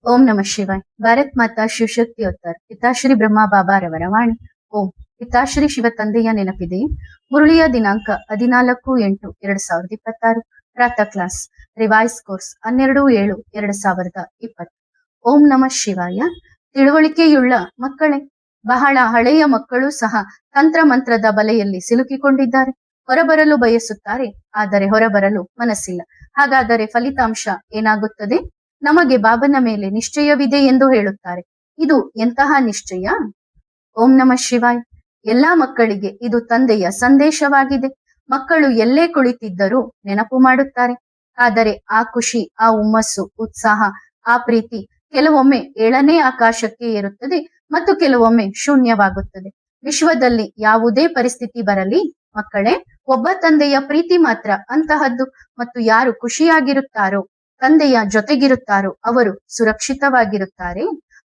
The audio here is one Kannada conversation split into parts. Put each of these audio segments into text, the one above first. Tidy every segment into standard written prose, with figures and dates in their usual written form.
ಓಂ ನಮಃ ಶಿವಾಯ್. ಭಾರತ್ ಮಾತಾ ಶಿವಶಕ್ತಿ ಅವತಾರ್ ಪಿತಾಶ್ರೀ ಬ್ರಹ್ಮ ಬಾಬಾರವರ ವಾಣಿ. ಓಂ. ಪಿತಾಶ್ರೀ ಶಿವ ತಂದೆಯ ನೆನಪಿದೆ. ಮುರುಳಿಯ ದಿನಾಂಕ 14/8/2026. ಪ್ರಾತಃ ಕ್ಲಾಸ್ ರಿವೈಸ್ ಕೋರ್ಸ್ 12/7/2020. ಓಂ ನಮಃ ಶಿವಾಯ. ತಿಳುವಳಿಕೆಯುಳ್ಳ ಮಕ್ಕಳೇ, ಬಹಳ ಹಳೆಯ ಮಕ್ಕಳು ಸಹ ತಂತ್ರ ಮಂತ್ರದ ಬಲೆಯಲ್ಲಿ ಸಿಲುಕಿಕೊಂಡಿದ್ದಾರೆ. ಹೊರಬರಲು ಬಯಸುತ್ತಾರೆ, ಆದರೆ ಹೊರಬರಲು ಮನಸ್ಸಿಲ್ಲ. ಹಾಗಾದರೆ ಫಲಿತಾಂಶ ಏನಾಗುತ್ತದೆ? ನಮಗೆ ಬಾಬನ ಮೇಲೆ ನಿಶ್ಚಯವಿದೆ ಎಂದು ಹೇಳುತ್ತಾರೆ. ಇದು ಎಂತಹ ನಿಶ್ಚಯ? ಓಂ ನಮಃ ಶಿವಾಯ್. ಎಲ್ಲಾ ಮಕ್ಕಳಿಗೆ ಇದು ತಂದೆಯ ಸಂದೇಶವಾಗಿದೆ. ಮಕ್ಕಳು ಎಲ್ಲೇ ಕುಳಿತಿದ್ದರೂ ನೆನಪು ಮಾಡುತ್ತಾರೆ. ಆದರೆ ಆ ಖುಷಿ, ಆ ಹುಮ್ಮಸ್ಸು, ಉತ್ಸಾಹ, ಆ ಪ್ರೀತಿ ಕೆಲವೊಮ್ಮೆ 7ನೇ ಆಕಾಶಕ್ಕೆ ಏರುತ್ತದೆ ಮತ್ತು ಕೆಲವೊಮ್ಮೆ ಶೂನ್ಯವಾಗುತ್ತದೆ. ವಿಶ್ವದಲ್ಲಿ ಯಾವುದೇ ಪರಿಸ್ಥಿತಿ ಬರಲಿ ಮಕ್ಕಳೇ, ಒಬ್ಬ ತಂದೆಯ ಪ್ರೀತಿ ಮಾತ್ರ ಅಂತಹದ್ದು. ಮತ್ತು ಯಾರು ಖುಷಿಯಾಗಿರುತ್ತಾರೋ, ತಂದೆಯ ಜೊತೆಗಿರುತ್ತಾರೋ ಅವರು ಸುರಕ್ಷಿತವಾಗಿರುತ್ತಾರೆ.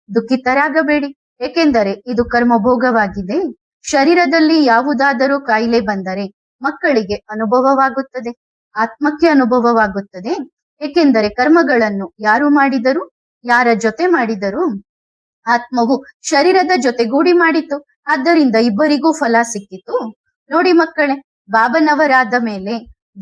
ದುಃಖಿತರಾಗಬೇಡಿ, ಏಕೆಂದರೆ ಇದು ಕರ್ಮಭೋಗವಾಗಿದೆ. ಶರೀರದಲ್ಲಿ ಯಾವುದಾದರೂ ಕಾಯಿಲೆ ಬಂದರೆ ಮಕ್ಕಳಿಗೆ ಅನುಭವವಾಗುತ್ತದೆ, ಆತ್ಮಕ್ಕೆ ಅನುಭವವಾಗುತ್ತದೆ. ಏಕೆಂದರೆ ಕರ್ಮಗಳನ್ನು ಯಾರು ಮಾಡಿದರು, ಯಾರ ಜೊತೆ ಮಾಡಿದರು? ಆತ್ಮವು ಶರೀರದ ಜೊತೆಗೂಡಿ ಮಾಡಿತು. ಆದ್ದರಿಂದ ಇಬ್ಬರಿಗೂ ಫಲ ಸಿಕ್ಕಿತು. ನೋಡಿ ಮಕ್ಕಳೇ, ಬಾಬನವರಾದ ಮೇಲೆ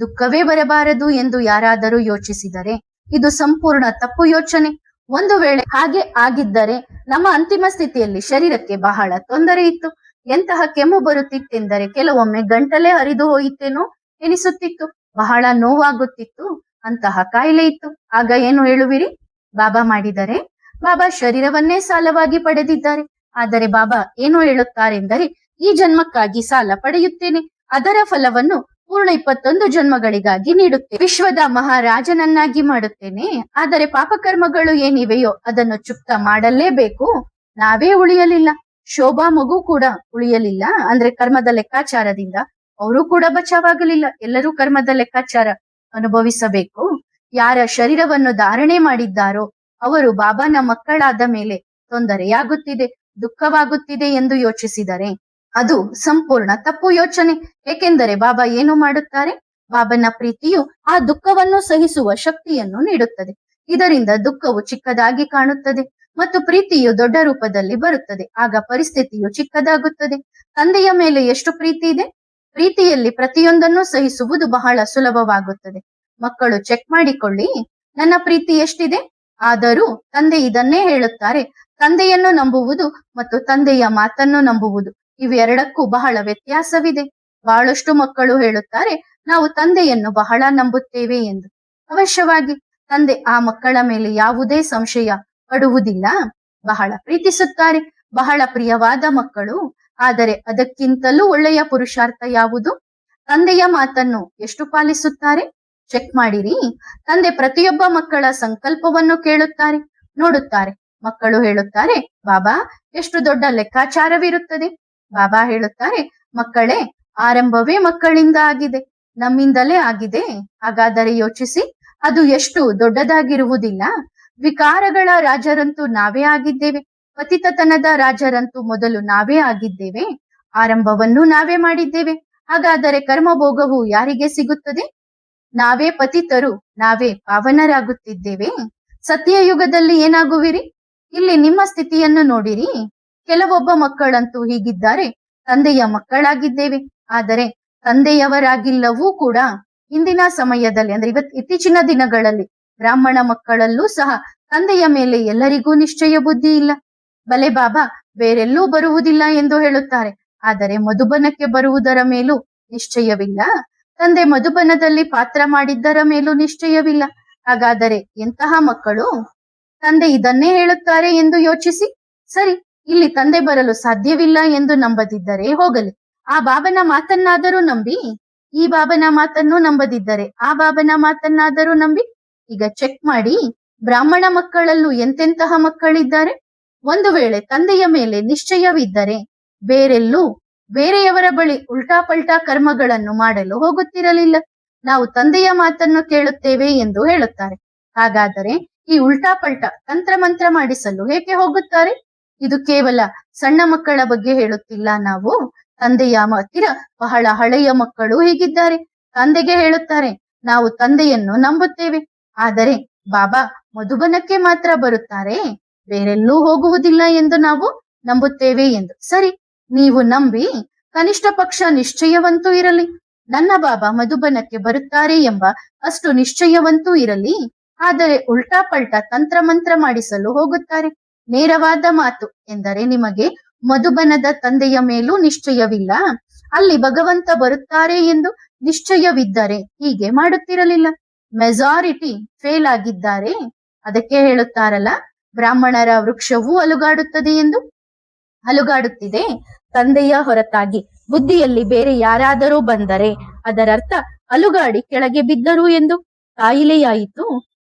ದುಃಖವೇ ಬರಬಾರದು ಎಂದು ಯಾರಾದರೂ ಯೋಚಿಸಿದರೆ ಇದು ಸಂಪೂರ್ಣ ತಪ್ಪು ಯೋಚನೆ. ಒಂದು ವೇಳೆ ಹಾಗೆ ಆಗಿದ್ದರೆ ನಮ್ಮ ಅಂತಿಮ ಸ್ಥಿತಿಯಲ್ಲಿ ಶರೀರಕ್ಕೆ ಬಹಳ ತೊಂದರೆ ಇತ್ತು. ಎಂತಹ ಕೆಮ್ಮು ಬರುತ್ತಿತ್ತೆಂದರೆ ಕೆಲವೊಮ್ಮೆ ಗಂಟಲೇ ಹರಿದು ಹೋಯಿತೇನೋ ಎನಿಸುತ್ತಿತ್ತು. ಬಹಳ ನೋವಾಗುತ್ತಿತ್ತು. ಅಂತಹ ಕಾಯಿಲೆ ಇತ್ತು. ಆಗ ಏನು ಹೇಳುವಿರಿ? ಬಾಬಾ ಮಾಡಿದರೆ. ಬಾಬಾ ಶರೀರವನ್ನೇ ಸಾಲವಾಗಿ ಪಡೆದಿದ್ದಾರೆ. ಆದರೆ ಬಾಬಾ ಏನು ಹೇಳುತ್ತಾರೆಂದರೆ, ಈ ಜನ್ಮಕ್ಕಾಗಿ ಸಾಲ ಪಡೆಯುತ್ತೇನೆ, ಅದರ ಫಲವನ್ನು ಪೂರ್ಣ 21 ಜನ್ಮಗಳಿಗಾಗಿ ನೀಡುತ್ತೇನೆ, ವಿಶ್ವದ ಮಹಾರಾಜನನ್ನಾಗಿ ಮಾಡುತ್ತೇನೆ. ಆದರೆ ಪಾಪಕರ್ಮಗಳು ಏನಿವೆಯೋ ಅದನ್ನು ಚುಕ್ತ ಮಾಡಲೇಬೇಕು. ನಾವೇ ಉಳಿಯಲಿಲ್ಲ, ಶೋಭಾ ಮಗು ಕೂಡ ಉಳಿಯಲಿಲ್ಲ. ಅಂದ್ರೆ ಕರ್ಮದ ಲೆಕ್ಕಾಚಾರದಿಂದ ಅವರು ಕೂಡ ಬಚಾವಾಗಲಿಲ್ಲ. ಎಲ್ಲರೂ ಕರ್ಮದ ಲೆಕ್ಕಾಚಾರ ಅನುಭವಿಸಬೇಕು. ಯಾರ ಶರೀರವನ್ನು ಧಾರಣೆ ಮಾಡಿದ್ದಾರೋ ಅವರು ಬಾಬಾನ ಮಕ್ಕಳಾದ ಮೇಲೆ ತೊಂದರೆಯಾಗುತ್ತಿದೆ, ದುಃಖವಾಗುತ್ತಿದೆ ಎಂದು ಯೋಚಿಸಿದರೆ ಅದು ಸಂಪೂರ್ಣ ತಪ್ಪು ಯೋಚನೆ. ಏಕೆಂದರೆ ಬಾಬಾ ಏನು ಮಾಡುತ್ತಾರೆ? ಬಾಬನ ಪ್ರೀತಿಯು ಆ ದುಃಖವನ್ನು ಸಹಿಸುವ ಶಕ್ತಿಯನ್ನು ನೀಡುತ್ತದೆ. ಇದರಿಂದ ದುಃಖವು ಚಿಕ್ಕದಾಗಿ ಕಾಣುತ್ತದೆ ಮತ್ತು ಪ್ರೀತಿಯು ದೊಡ್ಡ ರೂಪದಲ್ಲಿ ಬರುತ್ತದೆ. ಆಗ ಪರಿಸ್ಥಿತಿಯು ಚಿಕ್ಕದಾಗುತ್ತದೆ. ತಂದೆಯ ಮೇಲೆ ಎಷ್ಟು ಪ್ರೀತಿ ಇದೆ? ಪ್ರೀತಿಯಲ್ಲಿ ಪ್ರತಿಯೊಂದನ್ನು ಸಹಿಸುವುದು ಬಹಳ ಸುಲಭವಾಗುತ್ತದೆ. ಮಕ್ಕಳು ಚೆಕ್ ಮಾಡಿಕೊಳ್ಳಿ, ನನ್ನ ಪ್ರೀತಿ ಎಷ್ಟಿದೆ? ಆದರೂ ತಂದೆ ಇದನ್ನೇ ಹೇಳುತ್ತಾರೆ, ತಂದೆಯನ್ನು ನಂಬುವುದು ಮತ್ತು ತಂದೆಯ ಮಾತನ್ನು ನಂಬುವುದು ಇವೆರಡಕ್ಕೂ ಬಹಳ ವ್ಯತ್ಯಾಸವಿದೆ. ಬಹಳಷ್ಟು ಮಕ್ಕಳು ಹೇಳುತ್ತಾರೆ, ನಾವು ತಂದೆಯನ್ನು ಬಹಳ ನಂಬುತ್ತೇವೆ ಎಂದು. ಅವಶ್ಯವಾಗಿ ತಂದೆ ಆ ಮಕ್ಕಳ ಮೇಲೆ ಯಾವುದೇ ಸಂಶಯ ಪಡುವುದಿಲ್ಲ. ಬಹಳ ಪ್ರೀತಿಸುತ್ತಾರೆ, ಬಹಳ ಪ್ರಿಯವಾದ ಮಕ್ಕಳು. ಆದರೆ ಅದಕ್ಕಿಂತಲೂ ಒಳ್ಳೆಯ ಪುರುಷಾರ್ಥ ಯಾವುದು? ತಂದೆಯ ಮಾತನ್ನು ಎಷ್ಟು ಪಾಲಿಸುತ್ತಾರೆ? ಚೆಕ್ ಮಾಡಿರಿ. ತಂದೆ ಪ್ರತಿಯೊಬ್ಬ ಮಕ್ಕಳ ಸಂಕಲ್ಪವನ್ನು ಕೇಳುತ್ತಾರೆ, ನೋಡುತ್ತಾರೆ. ಮಕ್ಕಳು ಹೇಳುತ್ತಾರೆ, ಬಾಬಾ ಎಷ್ಟು ದೊಡ್ಡ ಲೆಕ್ಕಾಚಾರವಿರುತ್ತದೆ. ಬಾಬಾ ಹೇಳುತ್ತಾರೆ, ಮಕ್ಕಳೇ, ಆರಂಭವೇ ಮಕ್ಕಳಿಂದ ಆಗಿದೆ, ನಮ್ಮಿಂದಲೇ ಆಗಿದೆ. ಹಾಗಾದರೆ ಯೋಚಿಸಿ, ಅದು ಎಷ್ಟು ದೊಡ್ಡದಾಗಿರುವುದಿಲ್ಲ. ವಿಕಾರಗಳ ರಾಜರಂತೂ ನಾವೇ ಆಗಿದ್ದೇವೆ. ಪತಿತತನದ ರಾಜರಂತೂ ಮೊದಲು ನಾವೇ ಆಗಿದ್ದೇವೆ. ಆರಂಭವನ್ನು ನಾವೇ ಮಾಡಿದ್ದೇವೆ. ಹಾಗಾದರೆ ಕರ್ಮಭೋಗವು ಯಾರಿಗೆ ಸಿಗುತ್ತದೆ? ನಾವೇ ಪತಿತರು, ನಾವೇ ಪಾವನರಾಗುತ್ತಿದ್ದೇವೆ. ಸತ್ಯಯುಗದಲ್ಲಿ ಏನಾಗುವಿರಿ? ಇಲ್ಲಿ ನಿಮ್ಮ ಸ್ಥಿತಿಯನ್ನು ನೋಡಿರಿ. ಕೆಲವೊಬ್ಬ ಮಕ್ಕಳಂತೂ ಹೀಗಿದ್ದಾರೆ, ತಂದೆಯ ಮಕ್ಕಳಾಗಿದ್ದೇವೆ, ಆದರೆ ತಂದೆಯವರಾಗಿಲ್ಲವೂ ಕೂಡ. ಇಂದಿನ ಸಮಯದಲ್ಲಿ ಅಂದ್ರೆ ಇತ್ತೀಚಿನ ದಿನಗಳಲ್ಲಿ ಬ್ರಾಹ್ಮಣ ಮಕ್ಕಳಲ್ಲೂ ಸಹ ತಂದೆಯ ಮೇಲೆ ಎಲ್ಲರಿಗೂ ನಿಶ್ಚಯ ಬುದ್ಧಿ ಇಲ್ಲ. ಬಲೆ ಬಾಬಾ ಬೇರೆಲ್ಲೂ ಬರುವುದಿಲ್ಲ ಎಂದು ಹೇಳುತ್ತಾರೆ, ಆದರೆ ಮಧುಬನಕ್ಕೆ ಬರುವುದರ ಮೇಲೂ ನಿಶ್ಚಯವಿಲ್ಲ. ತಂದೆ ಮಧುಬನದಲ್ಲಿ ಪಾತ್ರ ಮಾಡಿದ್ದರ ಮೇಲೂ ನಿಶ್ಚಯವಿಲ್ಲ. ಹಾಗಾದರೆ ಎಂತಹ ಮಕ್ಕಳು? ತಂದೆ ಇದನ್ನೇ ಹೇಳುತ್ತಾರೆ ಎಂದು ಯೋಚಿಸಿ. ಸರಿ, ಇಲ್ಲಿ ತಂದೆ ಬರಲು ಸಾಧ್ಯವಿಲ್ಲ ಎಂದು ನಂಬದಿದ್ದರೆ ಹೋಗಲಿ, ಆ ಬಾಬನ ಮಾತನ್ನಾದರೂ ನಂಬಿ. ಈ ಬಾಬನ ಮಾತನ್ನು ನಂಬದಿದ್ದರೆ ಆ ಬಾಬನ ಮಾತನ್ನಾದರೂ ನಂಬಿ. ಈಗ ಚೆಕ್ ಮಾಡಿ, ಬ್ರಾಹ್ಮಣ ಮಕ್ಕಳಲ್ಲೂ ಎಂತೆಂತಹ ಮಕ್ಕಳಿದ್ದಾರೆ. ಒಂದು ವೇಳೆ ತಂದೆಯ ಮೇಲೆ ನಿಶ್ಚಯವಿದ್ದರೆ ಬೇರೆಲ್ಲೂ ಬೇರೆಯವರ ಬಳಿ ಉಲ್ಟಾ ಪಲ್ಟಾ ಕರ್ಮಗಳನ್ನು ಮಾಡಲು ಹೋಗುತ್ತಿರಲಿಲ್ಲ. ನಾವು ತಂದೆಯ ಮಾತನ್ನು ಕೇಳುತ್ತೇವೆ ಎಂದು ಹೇಳುತ್ತಾರೆ. ಹಾಗಾದರೆ ಈ ಉಲ್ಟಾ ಪಲ್ಟಾ ತಂತ್ರಮಂತ್ರ ಮಾಡಿಸಲು ಏಕೆ ಹೋಗುತ್ತಾರೆ? ಇದು ಕೇವಲ ಸಣ್ಣ ಮಕ್ಕಳ ಬಗ್ಗೆ ಹೇಳುತ್ತಿಲ್ಲ ನಾವು. ತಂದೆಯ ಹತ್ತಿರ ಬಹಳ ಹಳೆಯ ಮಕ್ಕಳು ಹೀಗಿದ್ದಾರೆ. ತಂದೆಗೆ ಹೇಳುತ್ತಾರೆ, ನಾವು ತಂದೆಯನ್ನು ನಂಬುತ್ತೇವೆ, ಆದರೆ ಬಾಬಾ ಮಧುಬನಕ್ಕೆ ಮಾತ್ರ ಬರುತ್ತಾರೆ, ಬೇರೆಲ್ಲೂ ಹೋಗುವುದಿಲ್ಲ ಎಂದು ನಾವು ನಂಬುತ್ತೇವೆ ಎಂದು. ಸರಿ, ನೀವು ನಂಬಿ ಕನಿಷ್ಠ ಪಕ್ಷ ನಿಶ್ಚಯವಂತೂ ಇರಲಿ. ನನ್ನ ಬಾಬಾ ಮಧುಬನಕ್ಕೆ ಬರುತ್ತಾರೆ ಎಂಬ ಅಷ್ಟು ನಿಶ್ಚಯವಂತೂ ಇರಲಿ. ಆದರೆ ಉಲ್ಟಾ ಪಲ್ಟಾ ತಂತ್ರ ಮಂತ್ರ ಮಾಡಿಸಲು ಹೋಗುತ್ತಾರೆ. ನೇರವಾದ ಮಾತು ಎಂದರೆ, ನಿಮಗೆ ಮಧುಬನದ ತಂದೆಯ ಮೇಲೂ ನಿಶ್ಚಯವಿಲ್ಲ, ಅಲ್ಲಿ ಭಗವಂತ ಬರುತ್ತಾರೆ ಎಂದು ನಿಶ್ಚಯವಿದ್ದರೆ ಹೀಗೆ ಮಾಡುತ್ತಿರಲಿಲ್ಲ. ಮೆಜಾರಿಟಿ ಫೇಲ್ ಆಗಿದ್ದಾರೆ. ಅದಕ್ಕೆ ಹೇಳುತ್ತಾರಲ್ಲ, ಬ್ರಾಹ್ಮಣರ ವೃಕ್ಷವೂ ಅಲುಗಾಡುತ್ತದೆ ಎಂದು. ಅಲುಗಾಡುತ್ತಿದೆ. ತಂದೆಯ ಹೊರತಾಗಿ ಬುದ್ಧಿಯಲ್ಲಿ ಬೇರೆ ಯಾರಾದರೂ ಬಂದರೆ ಅದರರ್ಥ ಅಲುಗಾಡಿ ಕೆಳಗೆ ಬಿದ್ದರು ಎಂದು. ಕಾಯಿಲೆಯಾಯಿತು,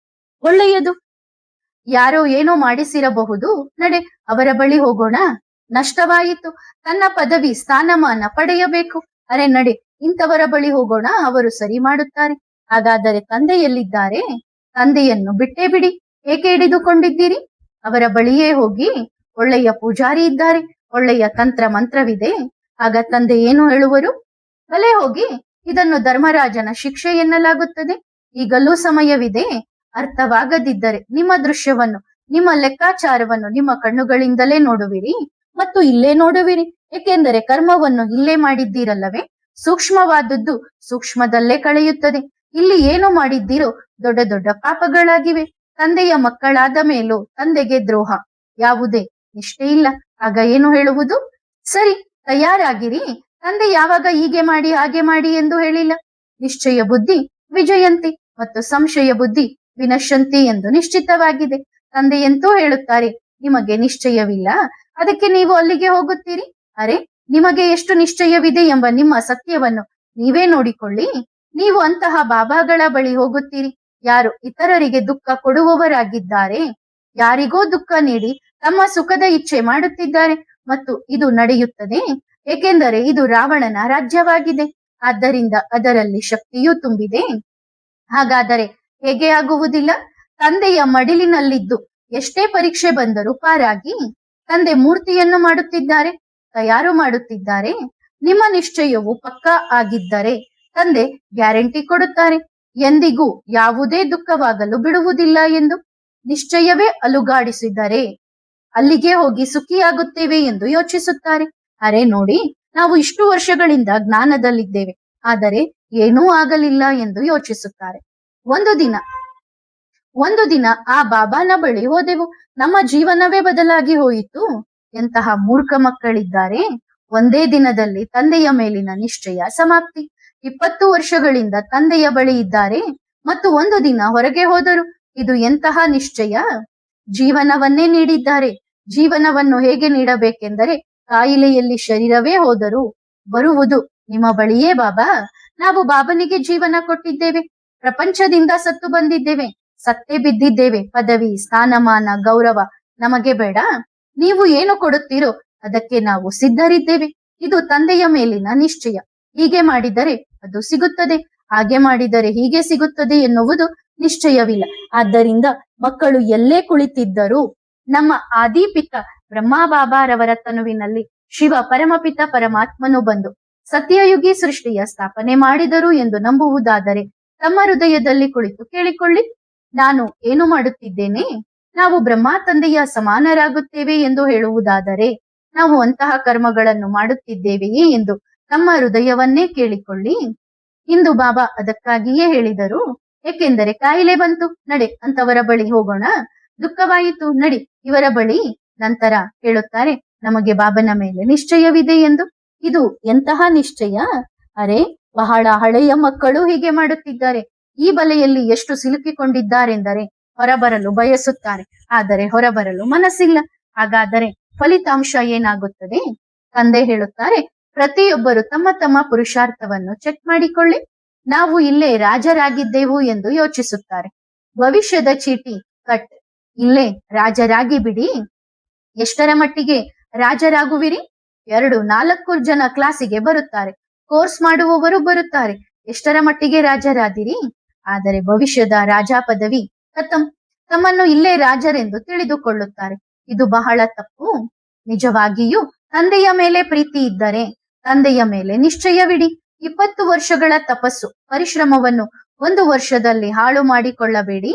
ಒಳ್ಳೆಯದು. ಯಾರೋ ಏನೋ ಮಾಡಿಸಿರಬಹುದು, ನಡೆ ಅವರ ಬಳಿ ಹೋಗೋಣ. ನಷ್ಟವಾಯಿತು, ತನ್ನ ಪದವಿ ಸ್ಥಾನಮಾನ ಪಡೆಯಬೇಕು. ಅರೆ ನಡೆ, ಇಂಥವರ ಬಳಿ ಹೋಗೋಣ, ಅವರು ಸರಿ ಮಾಡುತ್ತಾರೆ. ಹಾಗಾದರೆ ತಂದೆ ಎಲ್ಲಿದ್ದಾರೆ? ತಂದೆಯನ್ನು ಬಿಟ್ಟೇ ಬಿಡಿ, ಏಕೆ ಹಿಡಿದುಕೊಂಡಿದ್ದೀರಿ? ಅವರ ಬಳಿಯೇ ಹೋಗಿ. ಒಳ್ಳೆಯ ಪೂಜಾರಿ ಇದ್ದಾರೆ, ಒಳ್ಳೆಯ ತಂತ್ರ ಮಂತ್ರವಿದೆ. ಆಗ ತಂದೆ ಏನು ಹೇಳುವರು? ಬಲೆ ಹೋಗಿ, ಇದನ್ನು ಧರ್ಮರಾಜನ ಶಿಕ್ಷೆ ಎನ್ನಲಾಗುತ್ತದೆ. ಈಗಲೂ ಸಮಯವಿದೆ. ಅರ್ಥವಾಗದಿದ್ದರೆ ನಿಮ್ಮ ದೃಶ್ಯವನ್ನು, ನಿಮ್ಮ ಲೆಕ್ಕಾಚಾರವನ್ನು ನಿಮ್ಮ ಕಣ್ಣುಗಳಿಂದಲೇ ನೋಡುವಿರಿ ಮತ್ತು ಇಲ್ಲೇ ನೋಡುವಿರಿ. ಏಕೆಂದರೆ ಕರ್ಮವನ್ನು ಇಲ್ಲೇ ಮಾಡಿದ್ದೀರಲ್ಲವೇ. ಸೂಕ್ಷ್ಮವಾದದ್ದು ಸೂಕ್ಷ್ಮದಲ್ಲೇ ಕಳೆಯುತ್ತದೆ. ಇಲ್ಲಿ ಏನು ಮಾಡಿದ್ದೀರೋ ದೊಡ್ಡ ದೊಡ್ಡ ಪಾಪಗಳಾಗಿವೆ. ತಂದೆಯ ಮಕ್ಕಳಾದ ಮೇಲೂ ತಂದೆಗೆ ದ್ರೋಹ, ಯಾವುದೇ ನಿಷ್ಠೆ ಇಲ್ಲ. ಆಗ ಏನು ಹೇಳುವುದು? ಸರಿ, ತಯಾರಾಗಿರಿ. ತಂದೆ ಯಾವಾಗ ಹೀಗೆ ಮಾಡಿ ಹಾಗೆ ಮಾಡಿ ಎಂದು ಹೇಳಿಲ್ಲ. ನಿಶ್ಚಯ ಬುದ್ಧಿ ವಿಜಯಂತಿ ಮತ್ತು ಸಂಶಯ ಬುದ್ಧಿ ವಿನಶಂತಿ ಎಂದು ನಿಶ್ಚಿತವಾಗಿದೆ. ತಂದೆಯಂತೂ ಹೇಳುತ್ತಾರೆ, ನಿಮಗೆ ನಿಶ್ಚಯವಿಲ್ಲ, ಅದಕ್ಕೆ ನೀವು ಅಲ್ಲಿಗೆ ಹೋಗುತ್ತೀರಿ. ಅರೆ, ನಿಮಗೆ ಎಷ್ಟು ನಿಶ್ಚಯವಿದೆ ಎಂಬ ನಿಮ್ಮ ಸತ್ಯವನ್ನು ನೀವೇ ನೋಡಿಕೊಳ್ಳಿ. ನೀವು ಅಂತಹ ಬಾಬಾಗಳ ಬಳಿ ಹೋಗುತ್ತೀರಿ, ಯಾರು ಇತರರಿಗೆ ದುಃಖ ಕೊಡುವವರಾಗಿದ್ದಾರೆ, ಯಾರಿಗೋ ದುಃಖ ನೀಡಿ ತಮ್ಮ ಸುಖದ ಇಚ್ಛೆ ಮಾಡುತ್ತಿದ್ದಾರೆ. ಮತ್ತು ಇದು ನಡೆಯುತ್ತದೆ ಏಕೆಂದರೆ ಇದು ರಾವಣನ ರಾಜ್ಯವಾಗಿದೆ. ಆದ್ದರಿಂದ ಅದರಲ್ಲಿ ಶಕ್ತಿಯೂ ತುಂಬಿದೆ. ಹಾಗಾದರೆ ಹೇಗೆ ಆಗುವುದಿಲ್ಲ? ತಂದೆಯ ಮಡಿಲಿನಲ್ಲಿದ್ದು ಎಷ್ಟೇ ಪರೀಕ್ಷೆ ಬಂದರೂ ಪಾರಾಗಿ ತಂದೆ ಮೂರ್ತಿಯನ್ನು ಮಾಡುತ್ತಿದ್ದಾರೆ, ತಯಾರು ಮಾಡುತ್ತಿದ್ದಾರೆ. ನಿಮ್ಮ ನಿಶ್ಚಯವು ಪಕ್ಕಾ ಆಗಿದ್ದರೆ ತಂದೆ ಗ್ಯಾರಂಟಿ ಕೊಡುತ್ತಾರೆ, ಎಂದಿಗೂ ಯಾವುದೇ ದುಃಖವಾಗಲು ಬಿಡುವುದಿಲ್ಲ ಎಂದು. ನಿಶ್ಚಯವೇ ಅಲುಗಾಡಿಸಿದರೆ ಅಲ್ಲಿಗೆ ಹೋಗಿ ಸುಖಿಯಾಗುತ್ತೇವೆ ಎಂದು ಯೋಚಿಸುತ್ತಾರೆ. ಅರೆ ನೋಡಿ, ನಾವು ಇಷ್ಟು ವರ್ಷಗಳಿಂದ ಜ್ಞಾನದಲ್ಲಿದ್ದೇವೆ, ಆದರೆ ಏನೂ ಆಗಲಿಲ್ಲ ಎಂದು ಯೋಚಿಸುತ್ತಾರೆ. ಒಂದು ದಿನ ಆ ಬಾಬಾನ ಬಳಿ ಹೋದೆವು, ನಮ್ಮ ಜೀವನವೇ ಬದಲಾಗಿ ಹೋಯಿತು. ಎಂತಹ ಮೂರ್ಖ ಮಕ್ಕಳಿದ್ದಾರೆ. ಒಂದೇ ದಿನದಲ್ಲಿ ತಂದೆಯ ಮೇಲಿನ ನಿಶ್ಚಯ ಸಮಾಪ್ತಿ. 20 ವರ್ಷಗಳಿಂದ ತಂದೆಯ ಬಳಿ ಇದ್ದಾರೆ ಮತ್ತು ಒಂದು ದಿನ ಹೊರಗೆ ಹೋದರು. ಇದು ಎಂತಹ ನಿಶ್ಚಯ! ಜೀವನವನ್ನೇ ನೀಡಿದ್ದಾರೆ. ಜೀವನವನ್ನು ಹೇಗೆ ನೀಡಬೇಕೆಂದರೆ, ಕಾಯಿಲೆಯಲ್ಲಿ ಶರೀರವೇ ಹೋದರೂ ಬರುವುದು ನಿಮ್ಮ ಬಳಿಯೇ ಬಾಬಾ. ನಾವು ಬಾಬನಿಗೆ ಜೀವನ ಕೊಟ್ಟಿದ್ದೇವೆ, ಪ್ರಪಂಚದಿಂದ ಸತ್ತು ಬಂದಿದ್ದೇವೆ, ಸತ್ತೇ ಬಿದ್ದಿದ್ದೇವೆ. ಪದವಿ, ಸ್ಥಾನಮಾನ, ಗೌರವ ನಮಗೆ ಬೇಡ. ನೀವು ಏನು ಕೊಡುತ್ತೀರೋ ಅದಕ್ಕೆ ನಾವು ಸಿದ್ಧರಿದ್ದೇವೆ. ಇದು ತಂದೆಯ ಮೇಲಿನ ನಿಶ್ಚಯ. ಹೀಗೆ ಮಾಡಿದರೆ ಅದು ಸಿಗುತ್ತದೆ, ಹಾಗೆ ಮಾಡಿದರೆ ಹೀಗೆ ಸಿಗುತ್ತದೆ ಎನ್ನುವುದು ನಿಶ್ಚಯವಿಲ್ಲ. ಆದ್ದರಿಂದ ಮಕ್ಕಳು ಎಲ್ಲೇ ಕುಳಿತಿದ್ದರೂ ನಮ್ಮ ಆದಿಪಿತ ಬ್ರಹ್ಮ ಬಾಬಾರವರ ತನುವಿನಲ್ಲಿ ಶಿವ ಪರಮಪಿತ ಪರಮಾತ್ಮನು ಬಂದು ಸತ್ಯಯುಗಿ ಸೃಷ್ಟಿಯ ಸ್ಥಾಪನೆ ಮಾಡಿದರು ಎಂದು ನಂಬುವುದಾದರೆ ತಮ್ಮ ಹೃದಯದಲ್ಲಿ ಕುಳಿತು ಕೇಳಿಕೊಳ್ಳಿ, ನಾನು ಏನು ಮಾಡುತ್ತಿದ್ದೇನೆ? ನಾವು ಬ್ರಹ್ಮ ತಂದೆಯ ಸಮಾನರಾಗುತ್ತೇವೆ ಎಂದು ಹೇಳುವುದಾದರೆ ನಾವು ಅಂತಹ ಕರ್ಮಗಳನ್ನು ಮಾಡುತ್ತಿದ್ದೇವೆಯೇ ಎಂದು ತಮ್ಮ ಹೃದಯವನ್ನೇ ಕೇಳಿಕೊಳ್ಳಿ. ಇಂದು ಬಾಬಾ ಅದಕ್ಕಾಗಿಯೇ ಹೇಳಿದರು. ಏಕೆಂದರೆ ಕಾಯಿಲೆ ಬಂತು, ನಡೆ ಅಂತವರ ಬಳಿ ಹೋಗೋಣ. ದುಃಖವಾಯಿತು, ನಡಿ ಇವರ ಬಳಿ. ನಂತರ ಹೇಳುತ್ತಾರೆ, ನಮಗೆ ಬಾಬನ ಮೇಲೆ ನಿಶ್ಚಯವಿದೆ ಎಂದು. ಇದು ಎಂತಹ ನಿಶ್ಚಯ! ಅರೆ, ಬಹಳ ಹಳೆಯ ಮಕ್ಕಳು ಹೀಗೆ ಮಾಡುತ್ತಿದ್ದಾರೆ. ಈ ಬಲೆಯಲ್ಲಿ ಎಷ್ಟು ಸಿಲುಕಿಕೊಂಡಿದ್ದಾರೆಂದರೆ ಹೊರಬರಲು ಬಯಸುತ್ತಾರೆ, ಆದರೆ ಹೊರಬರಲು ಮನಸ್ಸಿಲ್ಲ. ಹಾಗಾದರೆ ಫಲಿತಾಂಶ ಏನಾಗುತ್ತದೆ? ತಂದೆ ಹೇಳುತ್ತಾರೆ, ಪ್ರತಿಯೊಬ್ಬರು ತಮ್ಮ ತಮ್ಮ ಪುರುಷಾರ್ಥವನ್ನು ಚೆಕ್ ಮಾಡಿಕೊಳ್ಳಿ. ನಾವು ಇಲ್ಲೇ ರಾಜರಾಗಿದ್ದೆವು ಎಂದು ಯೋಚಿಸುತ್ತಾರೆ. ಭವಿಷ್ಯದ ಚೀಟಿ ಕಟ್, ಇಲ್ಲೇ ರಾಜರಾಗಿ ಬಿಡಿ. ಎಷ್ಟರ ಮಟ್ಟಿಗೆ ರಾಜರಾಗುವಿರಿ? 2-4 ಜನ ಕ್ಲಾಸಿಗೆ ಬರುತ್ತಾರೆ, ಕೋರ್ಸ್ ಮಾಡುವವರು ಬರುತ್ತಾರೆ. ಎಷ್ಟರ ಮಟ್ಟಿಗೆ ರಾಜರಾದಿರಿ? ಆದರೆ ಭವಿಷ್ಯದ ರಾಜ ಪದವಿ ಖತಂ. ತಮ್ಮನ್ನು ಇಲ್ಲೇ ರಾಜರೆಂದು ತಿಳಿದುಕೊಳ್ಳುತ್ತಾರೆ. ಇದು ಬಹಳ ತಪ್ಪು. ನಿಜವಾಗಿಯೂ ತಂದೆಯ ಮೇಲೆ ಪ್ರೀತಿ ಇದ್ದರೆ ತಂದೆಯ ಮೇಲೆ ನಿಶ್ಚಯವಿಡಿ. 20 ವರ್ಷಗಳ ತಪಸ್ಸು ಪರಿಶ್ರಮವನ್ನು 1 ವರ್ಷದಲ್ಲಿ ಹಾಳು ಮಾಡಿಕೊಳ್ಳಬೇಡಿ.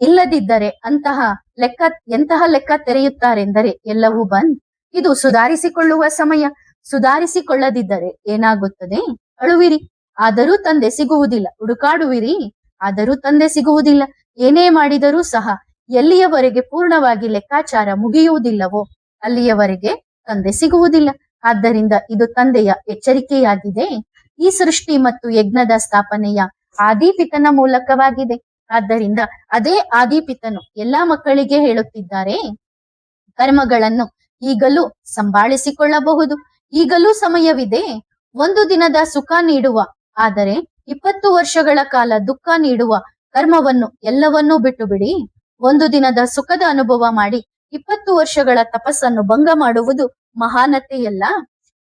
ಇಲ್ಲದಿದ್ದರೆ ಎಂತಹ ಲೆಕ್ಕ ತೆರೆಯುತ್ತಾರೆಂದರೆ ಎಲ್ಲವೂ ಬಂದ್. ಇದು ಸುಧಾರಿಸಿಕೊಳ್ಳುವ ಸಮಯ. ಸುಧಾರಿಸಿಕೊಳ್ಳದಿದ್ದರೆ ಏನಾಗುತ್ತದೆ? ಅಳುವಿರಿ, ಆದರೂ ತಂದೆ ಸಿಗುವುದಿಲ್ಲ. ಹುಡುಕಾಡುವಿರಿ, ಆದರೂ ತಂದೆ ಸಿಗುವುದಿಲ್ಲ. ಏನೇ ಮಾಡಿದರೂ ಸಹ ಎಲ್ಲಿಯವರೆಗೆ ಪೂರ್ಣವಾಗಿ ಲೆಕ್ಕಾಚಾರ ಮುಗಿಯುವುದಿಲ್ಲವೋ ಅಲ್ಲಿಯವರೆಗೆ ತಂದೆ ಸಿಗುವುದಿಲ್ಲ. ಆದ್ದರಿಂದ ಇದು ತಂದೆಯ ಎಚ್ಚರಿಕೆಯಾಗಿದೆ. ಈ ಸೃಷ್ಟಿ ಮತ್ತು ಯಜ್ಞದ ಸ್ಥಾಪನೆಯ ಆದಿಪಿತನ ಮೂಲಕವಾಗಿದೆ. ಆದ್ದರಿಂದ ಅದೇ ಆದಿಪಿತನು ಎಲ್ಲಾ ಮಕ್ಕಳಿಗೆ ಹೇಳುತ್ತಿದ್ದಾರೆ, ಕರ್ಮಗಳನ್ನು ಈಗಲೂ ಸಂಭಾಳಿಸಿಕೊಳ್ಳಬಹುದು. ಈಗಲೂ ಸಮಯವಿದೆ. ಒಂದು ದಿನದ ಸುಖ ನೀಡುವ, ಆದರೆ 20 ವರ್ಷಗಳ ಕಾಲ ದುಃಖ ನೀಡುವ ಕರ್ಮವನ್ನು ಎಲ್ಲವನ್ನೂ ಬಿಟ್ಟು ಬಿಡಿ. ಒಂದು ದಿನದ ಸುಖದ ಅನುಭವ ಮಾಡಿ 20 ವರ್ಷಗಳ ತಪಸ್ಸನ್ನು ಭಂಗ ಮಾಡುವುದು ಮಹಾನತೆಯಲ್ಲ,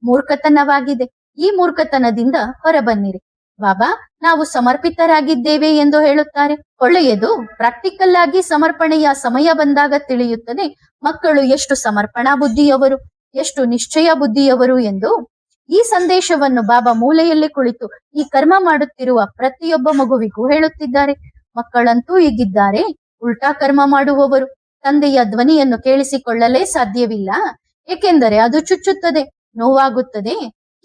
ಮೂರ್ಖತನವಾಗಿದೆ. ಈ ಮೂರ್ಖತನದಿಂದ ಹೊರಬನ್ನಿರಿ. ಬಾಬಾ ನಾವು ಸಮರ್ಪಿತರಾಗಿದ್ದೇವೆ ಎಂದು ಹೇಳುತ್ತಾರೆ. ಒಳ್ಳೆಯದು. ಪ್ರಾಕ್ಟಿಕಲ್ ಆಗಿ ಸಮರ್ಪಣೆಯ ಸಮಯ ಬಂದಾಗ ತಿಳಿಯುತ್ತದೆ ಮಕ್ಕಳು ಎಷ್ಟು ಸಮರ್ಪಣಾ ಬುದ್ಧಿಯವರು, ಎಷ್ಟು ನಿಶ್ಚಯ ಬುದ್ಧಿಯವರು ಎಂದು. ಈ ಸಂದೇಶವನ್ನು ಬಾಬಾ ಮೂಲೆಯಲ್ಲಿ ಕುಳಿತು ಈ ಕರ್ಮ ಮಾಡುತ್ತಿರುವ ಪ್ರತಿಯೊಬ್ಬ ಮಗುವಿಗೂ ಹೇಳುತ್ತಿದ್ದಾರೆ. ಮಕ್ಕಳಂತೂ ಹೀಗಿದ್ದಾರೆ, ಉಲ್ಟಾ ಕರ್ಮ ಮಾಡುವವರು. ತಂದೆಯ ಧ್ವನಿಯನ್ನು ಕೇಳಿಸಿಕೊಳ್ಳಲೇ ಸಾಧ್ಯವಿಲ್ಲ, ಏಕೆಂದರೆ ಅದು ಚುಚ್ಚುತ್ತದೆ, ನೋವಾಗುತ್ತದೆ,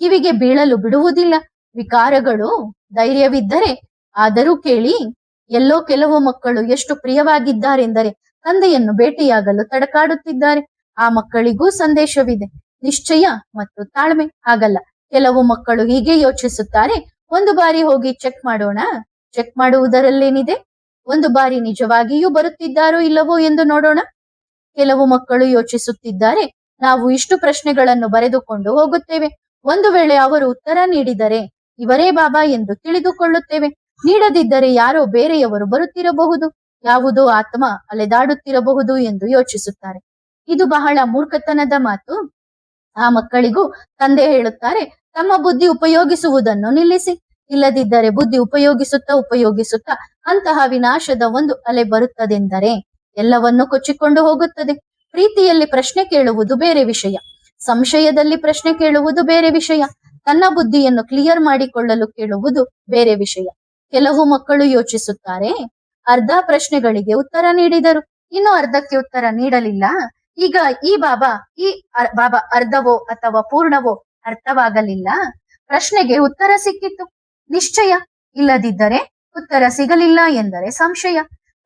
ಕಿವಿಗೆ ಬೀಳಲು ಬಿಡುವುದಿಲ್ಲ. ವಿಕಾರಗಳು ಧೈರ್ಯವಿದ್ದರೆ ಆದರೂ ಕೇಳಿ. ಎಲ್ಲೋ ಕೆಲವು ಮಕ್ಕಳು ಎಷ್ಟು ಪ್ರಿಯವಾಗಿದ್ದಾರೆಂದರೆ ತಂದೆಯನ್ನು ಭೇಟಿಯಾಗಲು ತಡಕಾಡುತ್ತಿದ್ದಾರೆ. ಆ ಮಕ್ಕಳಿಗೂ ಸಂದೇಶವಿದೆ, ನಿಶ್ಚಯ ಮತ್ತು ತಾಳ್ಮೆ. ಹಾಗಲ್ಲ, ಕೆಲವು ಮಕ್ಕಳು ಹೀಗೆ ಯೋಚಿಸುತ್ತಾರೆ, ಒಂದು ಬಾರಿ ಹೋಗಿ ಚೆಕ್ ಮಾಡೋಣ. ಚೆಕ್ ಮಾಡುವುದರಲ್ಲೇನಿದೆ? ಒಂದು ಬಾರಿ ನಿಜವಾಗಿಯೂ ಬರುತ್ತಿದ್ದಾರೋ ಇಲ್ಲವೋ ಎಂದು ನೋಡೋಣ. ಕೆಲವು ಮಕ್ಕಳು ಯೋಚಿಸುತ್ತಿದ್ದಾರೆ, ನಾವು ಇಷ್ಟು ಪ್ರಶ್ನೆಗಳನ್ನು ಬರೆದುಕೊಂಡು ಹೋಗುತ್ತೇವೆ, ಒಂದು ವೇಳೆ ಅವರು ಉತ್ತರ ನೀಡಿದರೆ ಇವರೇ ಬಾಬಾ ಎಂದು ತಿಳಿದುಕೊಳ್ಳುತ್ತೇವೆ, ನೀಡದಿದ್ದರೆ ಯಾರೋ ಬೇರೆಯವರು ಬರುತ್ತಿರಬಹುದು, ಯಾವುದೋ ಆತ್ಮ ಅಲೆದಾಡುತ್ತಿರಬಹುದು ಎಂದು ಯೋಚಿಸುತ್ತಾರೆ. ಇದು ಬಹಳ ಮೂರ್ಖತನದ ಮಾತು. ಆ ಮಕ್ಕಳಿಗೂ ತಂದೆ ಹೇಳುತ್ತಾರೆ, ತಮ್ಮ ಬುದ್ಧಿ ಉಪಯೋಗಿಸುವುದನ್ನು ನಿಲ್ಲಿಸಿ. ಇಲ್ಲದಿದ್ದರೆ ಬುದ್ಧಿ ಉಪಯೋಗಿಸುತ್ತಾ ಅಂತಹ ವಿನಾಶದ ಒಂದು ಅಲೆ ಬರುತ್ತದೆಂದರೆ ಎಲ್ಲವನ್ನು ಕೊಚ್ಚಿಕೊಂಡು ಹೋಗುತ್ತದೆ. ಪ್ರೀತಿಯಲ್ಲಿ ಪ್ರಶ್ನೆ ಕೇಳುವುದು ಬೇರೆ ವಿಷಯ, ಸಂಶಯದಲ್ಲಿ ಪ್ರಶ್ನೆ ಕೇಳುವುದು ಬೇರೆ ವಿಷಯ, ತನ್ನ ಬುದ್ಧಿಯನ್ನು ಕ್ಲಿಯರ್ ಮಾಡಿಕೊಳ್ಳಲು ಕೇಳುವುದು ಬೇರೆ ವಿಷಯ. ಕೆಲವು ಮಕ್ಕಳು ಯೋಚಿಸುತ್ತಾರೆ, ಅರ್ಧ ಪ್ರಶ್ನೆಗಳಿಗೆ ಉತ್ತರ ನೀಡಿದರು, ಇನ್ನು ಅರ್ಧಕ್ಕೆ ಉತ್ತರ ನೀಡಲಿಲ್ಲ. ಈಗ ಈ ಬಾಬಾ ಅರ್ಧವೋ ಅಥವಾ ಪೂರ್ಣವೋ ಅರ್ಥವಾಗಲಿಲ್ಲ. ಪ್ರಶ್ನೆಗೆ ಉತ್ತರ ಸಿಕ್ಕಿತು, ನಿಶ್ಚಯ. ಇಲ್ಲದಿದ್ದರೆ ಉತ್ತರ ಸಿಗಲಿಲ್ಲ ಎಂದರೆ ಸಂಶಯ.